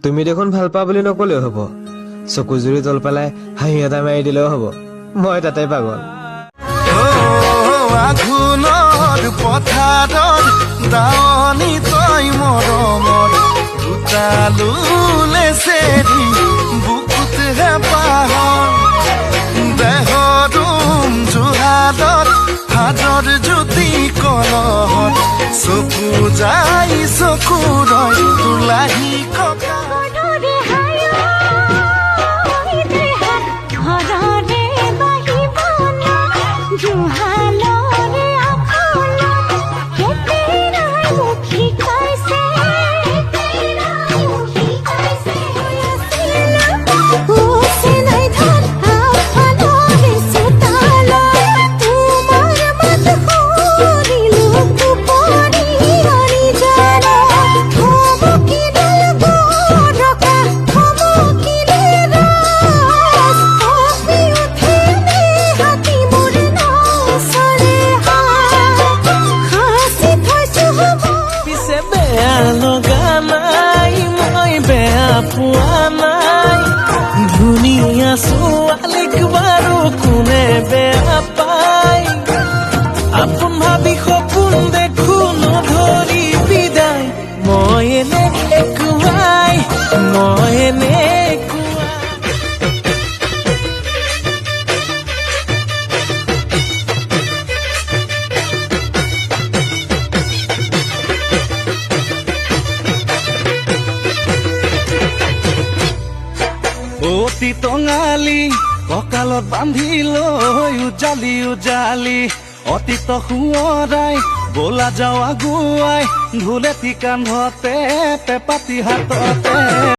তুমি দেখোন ভাল পা বুলি নকলেও হব চকু জুৰি তল পেলাই হাঁহি এটা মাৰি দিলেও হব মই তাতে পাগল আঘোণৰ পথাৰত দাৱনী তই মৰমৰ দুটালুলে চেৰি বুকুতহে পাহৰ দেহৰুম জোহালত হাতৰ জ্যোতি কলহত চকু যাই চকু ৰয় তোলাহি ককা ধুনীয়া ছোৱালীক বাৰু কোনে বেয়া পায় আপোন ভাবি সপোন দেখো নধৰি বিদায় মই এনে একুৱাই অতি টঙালি কঁকালত বান্ধি লৈ উজালি উজালি অতীত সোঁৱৰাই বলা যাওঁ আগুৱাই ঢোলেটি কান্ধতে পেপাতি হাততে